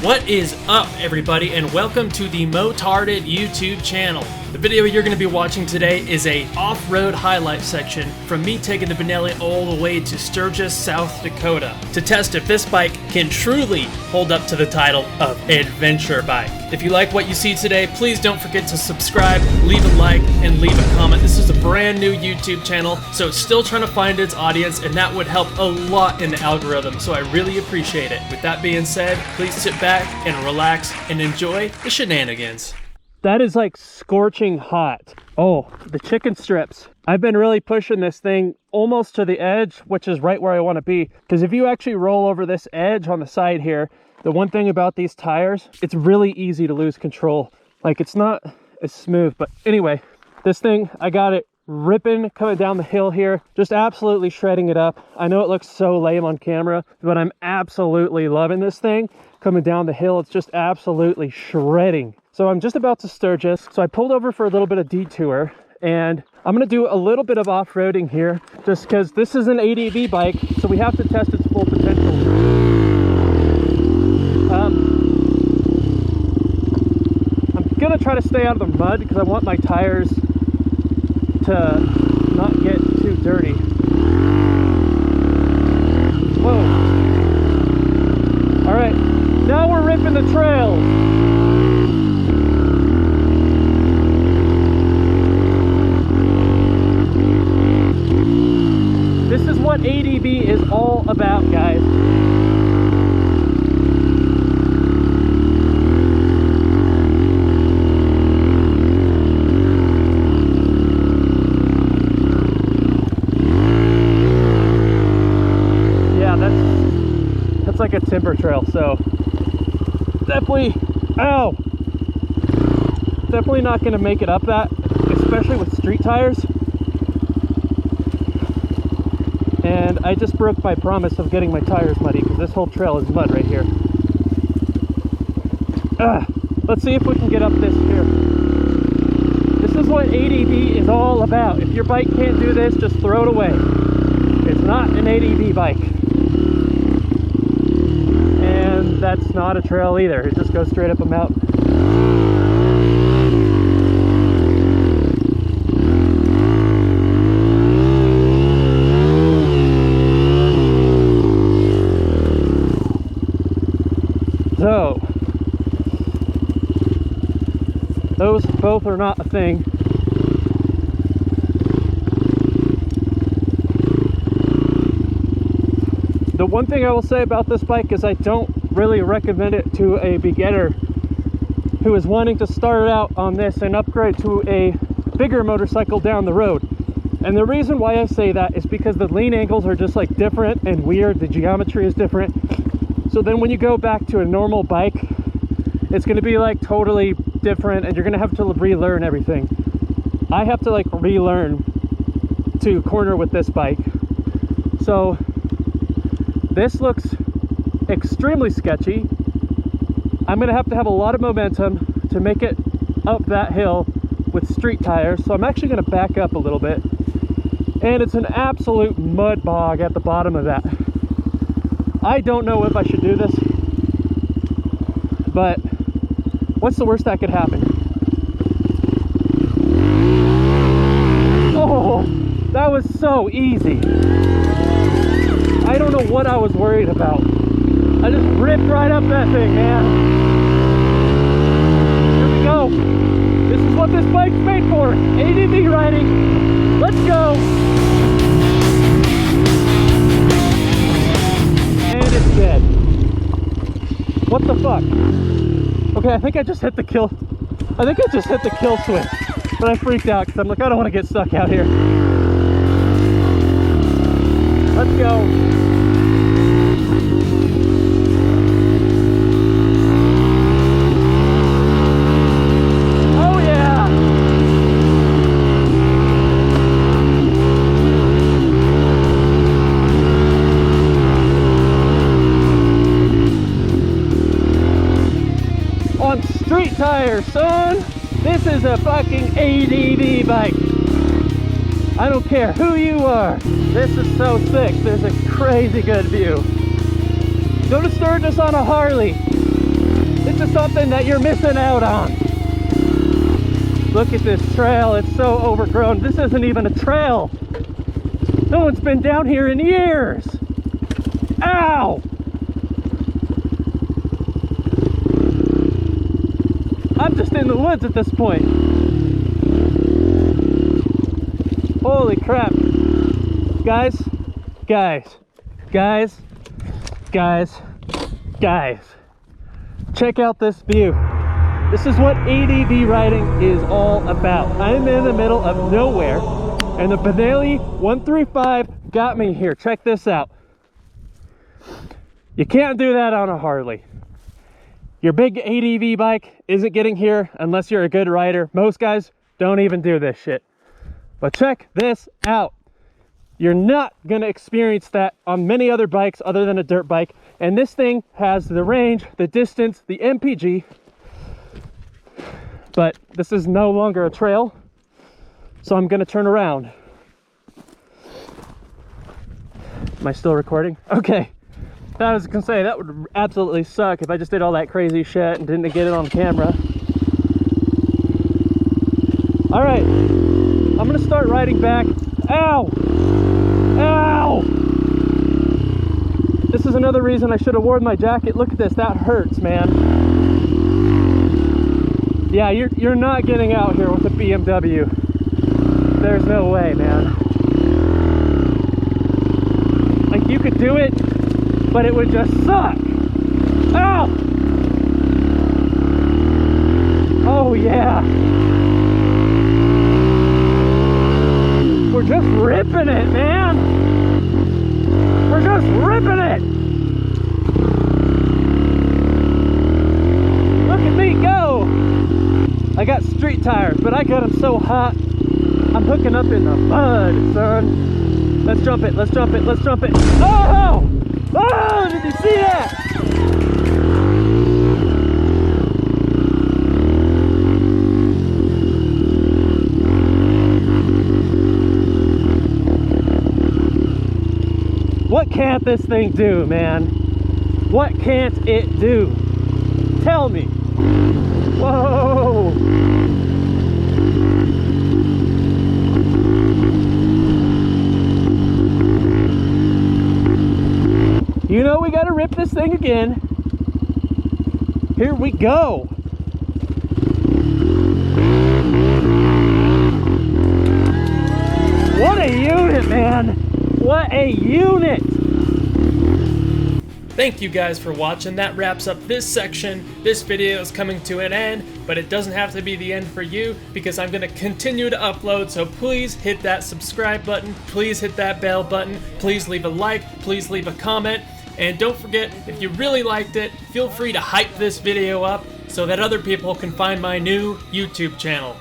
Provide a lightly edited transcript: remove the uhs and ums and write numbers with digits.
What is up, everybody, and welcome to the Motarded YouTube channel. The video you're going to be watching today is a off-road highlight section from me taking the Benelli all the way to Sturgis, South Dakota to test if this bike can truly hold up to the title of adventure bike. If you like what you see today, please don't forget to subscribe, leave a like, and leave a comment. This is a brand new YouTube channel, so it's still trying to find its audience, and that would help a lot in the algorithm, so I really appreciate it. With that being said, please sit back and relax and enjoy the shenanigans. That is like scorching hot. Oh, the chicken strips. I've been really pushing this thing almost to the edge, which is right where I want to be. Because if you actually roll over this edge on the side here, the one thing about these tires, it's really easy to lose control. Like, it's not as smooth, but anyway, this thing, I got it ripping coming down the hill here, just absolutely shredding it up. I know it looks so lame on camera, but I'm absolutely loving this thing coming down the hill. It's just absolutely shredding. So I'm just about to Sturgis, so I pulled over for a little bit of detour, and I'm gonna do a little bit of off-roading here, just because this is an ADV bike, so we have to test its full potential. I'm gonna try to stay out of the mud because I want my tires to not get too dirty. Whoa. All right, now we're ripping the trails. This is what ADV is all about, guys. Yeah, that's like a timber trail, so definitely, ow! Definitely not gonna make it up that, especially with street tires. And I just broke my promise of getting my tires muddy because this whole trail is mud right here. Let's see if we can get up this here. This is what ADV is all about. If your bike can't do this, just throw it away. It's not an ADV bike. And that's not a trail either. It just goes straight up a mountain. So, those both are not a thing. The one thing I will say about this bike is I don't really recommend it to a beginner who is wanting to start out on this and upgrade to a bigger motorcycle down the road. And the reason why I say that is because the lean angles are just like different and weird. The geometry is different. So then when you go back to a normal bike, it's going to be like totally different and you're going to have to relearn everything. I have to like relearn to corner with this bike. So this looks extremely sketchy. I'm going to have a lot of momentum to make it up that hill with street tires. So I'm actually going to back up a little bit. And it's an absolute mud bog at the bottom of that. I don't know if I should do this, but what's the worst that could happen? Oh, that was so easy. I don't know what I was worried about. I just ripped right up that thing, man. Here we go. This is what this bike's made for. ADV riding. Let's go. It's dead. What the fuck? Okay, I think I just hit the kill. I think I just hit the kill switch. But I freaked out because I'm like, I don't want to get stuck out here. Let's go. Street tire, son. This is a fucking ADV bike. I don't care who you are. This is so sick. There's a crazy good view. Go to Sturgis on a Harley. this is something that you're missing out on. Look at this trail, it's so overgrown. This isn't even a trail. No one's been down here in years. Ow! I'm just in the woods at this point. Holy crap. Guys, check out this view. This is what ADV riding is all about. I'm in the middle of nowhere, and the Benelli 135 got me here. Check this out. You can't do that on a Harley. Your big ADV bike isn't getting here unless you're a good rider. Most guys don't even do this shit. But check this out. You're not gonna experience that on many other bikes other than a dirt bike. And this thing has the range, the distance, the MPG. But this is no longer a trail, so I'm gonna turn around. Am I still recording? Okay. I was gonna say, that would absolutely suck if I just did all that crazy shit and didn't get it on camera. All right, I'm gonna start riding back. Ow! Ow! This is another reason I should have worn my jacket. Look at this, that hurts, man. Yeah, you're not getting out here with a BMW. There's no way, man. Like, you could do it, but it would just suck. Ow! Oh yeah. We're just ripping it, man. We're just ripping it. Look at me go. I got street tires, but I got them so hot, I'm hooking up in the mud, son. Let's jump it, let's jump it, let's jump it. Oh! Oh, did you see that? What can't this thing do, man? What can't it do? Tell me. Whoa! You know we gotta rip this thing again. Here we go. What a unit, man. What a unit. Thank you guys for watching. That wraps up this section. This video is coming to an end, but it doesn't have to be the end for you because I'm going to continue to upload. So please hit that subscribe button. Please hit that bell button. Please leave a like. Please leave a comment. And don't forget, if you really liked it, feel free to hype this video up so that other people can find my new YouTube channel.